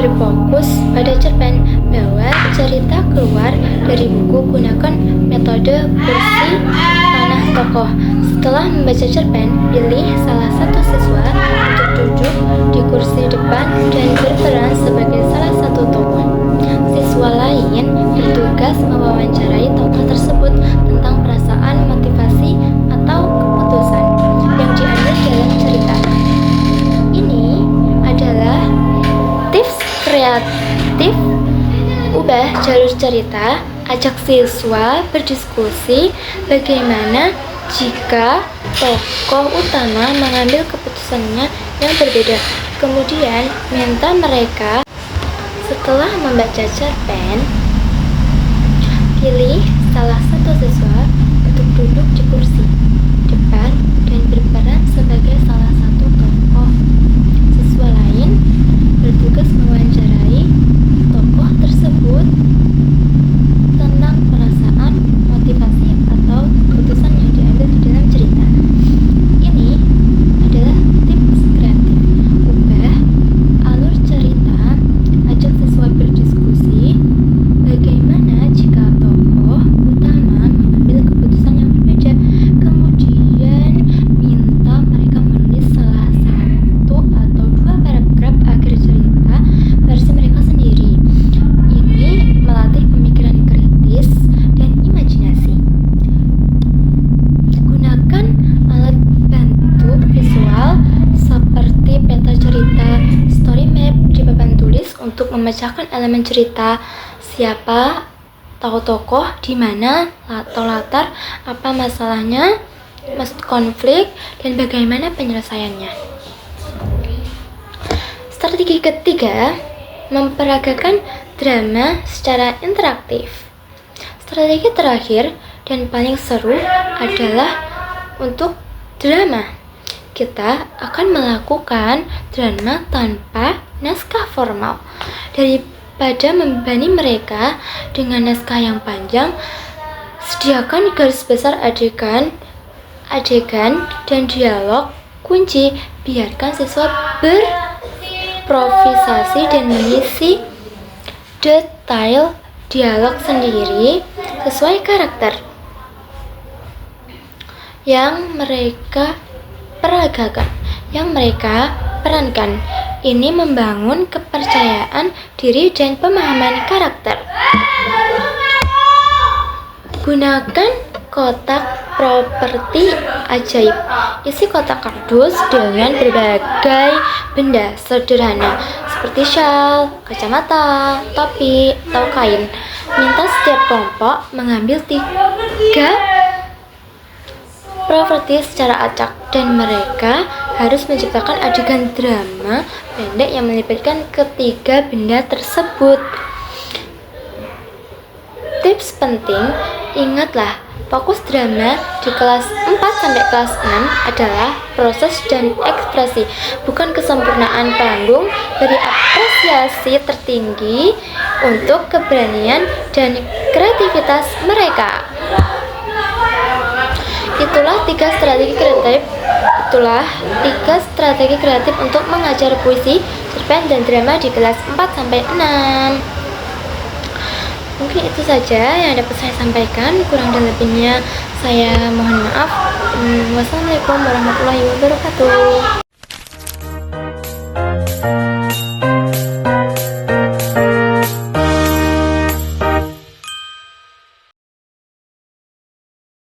berfokus pada cerpen bahwa cerita keluar dari buku gunakan metode kursi tanah tokoh. Setelah membaca cerpen, pilih salah satu siswa untuk duduk di kursi depan dan berperan sebagai salah satu tokoh. Siswa lain bertugas mewawancarai tokoh tersebut tentang perasaan, motivasi, atau keputusan yang diambil dalam cerita. Ini adalah tips kreatif. Ubah jalur cerita, ajak siswa berdiskusi bagaimana jika tokoh utama mengambil keputusannya yang berbeda. Kemudian minta mereka setelah membaca cerpen, pilih salah satu siswa untuk duduk di kursi depan dan berperan sebagai salah satu tokoh. Siswa lain bertugas mewawancarai tokoh tersebut tentang perasaan, motivasi, atau keputusan yang diambil di dalam cerita. Ini adalah tips kreatif. Ubah alur cerita, ajak siswa berdiskusi bagaimana jika tokoh utama mengambil keputusan yang berbeda. Kemudian minta mereka menulis salah satu atau dua paragraf akhir cerita versi mereka sendiri. Ini melatih pemikiran kritis dan imajinasi. Gunakan alat bantu visual seperti peta cerita, story map di papan tulis untuk memecahkan elemen cerita, siapa tahu tokoh, di mana atau latar, apa masalahnya, konflik, dan bagaimana penyelesaiannya. Strategi ketiga, memperagakan drama secara interaktif. Strategi terakhir dan paling seru adalah untuk drama. kita akan melakukan drama tanpa naskah formal. Daripada membebani mereka dengan naskah yang panjang, sediakan garis besar adegan dan dialog kunci. Biarkan siswa berimprovisasi dan mengisi detail dialog sendiri sesuai karakter yang mereka perankan. Ini membangun kepercayaan diri dan pemahaman karakter. Gunakan kotak properti ajaib. Isi kotak kardus dengan berbagai benda sederhana seperti syal, kacamata, topi, atau kain. Minta setiap kelompok mengambil 3 properti secara acak, dan mereka harus menciptakan adegan drama pendek yang melibatkan ketiga benda tersebut. Tips penting, ingatlah, fokus drama di kelas 4 sampai kelas 6 adalah proses dan ekspresi, bukan kesempurnaan panggung. Beri apresiasi tertinggi untuk keberanian dan kreativitas mereka. Itulah tiga strategi kreatif untuk mengajar puisi, cerpen, dan drama di kelas 4 sampai 6. Mungkin itu saja yang dapat saya sampaikan. Kurang dan lebihnya saya mohon maaf. Wassalamualaikum warahmatullahi wabarakatuh.